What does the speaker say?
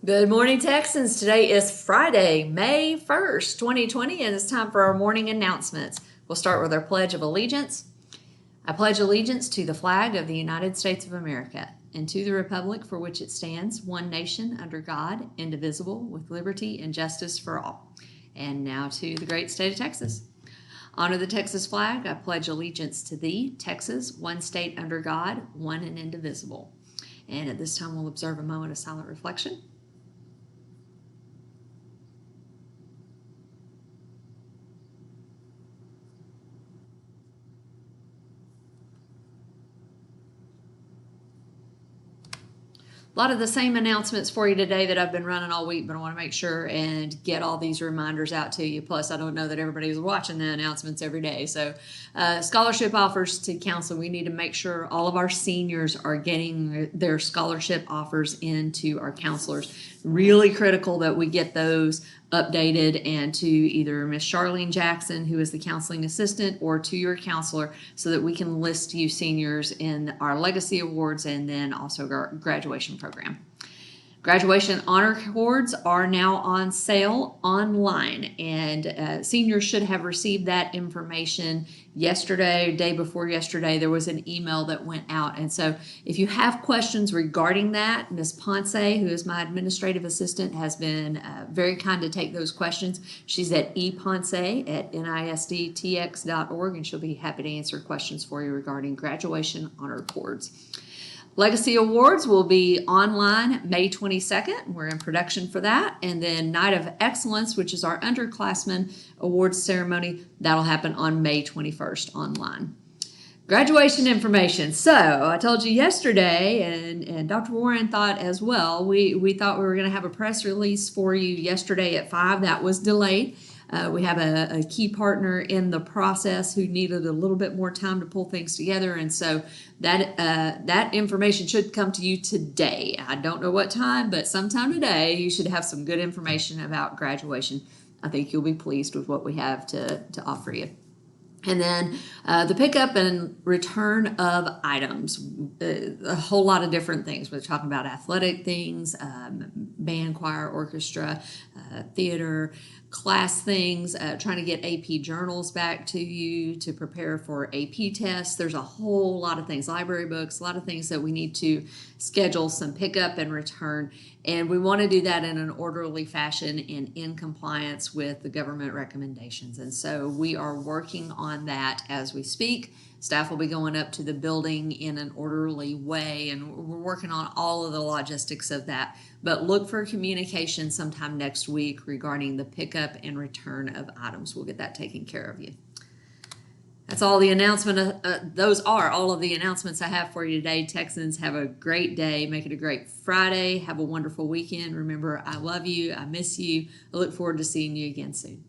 Good morning, Texans. Today is Friday, May 1st, 2020, and it's time for our morning announcements. We'll start with our Pledge of Allegiance. I pledge allegiance to the flag of the United States of America and to the republic for which it stands, one nation under God, indivisible, with liberty and justice for all. And now to the great state of Texas. Honor the Texas flag. I pledge allegiance to thee, Texas, one state under God, one and indivisible. And at this time, we'll observe a moment of silent reflection. A lot of the same announcements for you today that I've been running all week, but I want to make sure and get all these reminders out to you. Plus, I don't know that everybody is watching the announcements every day. So scholarship offers to council. We need to make sure all of our seniors are getting their scholarship offers into our counselors. Really critical that we get those updated and to either Miss Charlene Jackson, who is the counseling assistant, or to your counselor so that we can list you seniors in our legacy awards and then also our graduation program. Graduation honor awards are now on sale online, and seniors should have received that information yesterday, day before yesterday. There was an email that went out, and so if you have questions regarding that, Ms. Ponce, who is my administrative assistant, has been very kind to take those questions. She's at eponce@nisttx.org, and she'll be happy to answer questions for you regarding graduation honor awards. Legacy Awards will be online May 22nd. We're in production for that. And then Night of Excellence, which is our underclassmen awards ceremony, that'll happen on May 21st online. Graduation information. So I told you yesterday, and Dr. Warren thought as well, we thought we were going to have a press release for you yesterday at 5. That was delayed. We have a key partner in the process who needed a little bit more time to pull things together, and so that information should come to you today. I don't know what time, but sometime today you should have some good information about graduation. I think you'll be pleased with what we have to offer you. And then the pickup and return of items, a whole lot of different things. We're talking about athletic things, band, choir, orchestra, theater, class things, trying to get AP journals back to you to prepare for AP tests. There's a whole lot of things, library books, a lot of things that we need to schedule some pickup and return. And we want to do that in an orderly fashion and in compliance with the government recommendations. And so we are working on that as we speak. Staff will be going up to the building in an orderly way, and we're working on all of the logistics of that. But look for communication sometime next week regarding the pickup and return of items. We'll get that taken care of you. That's all the announcement. Those are all of the announcements I have for you today. Texans, have a great day. Make it a great Friday. Have a wonderful weekend. Remember, I love you. I miss you. I look forward to seeing you again soon.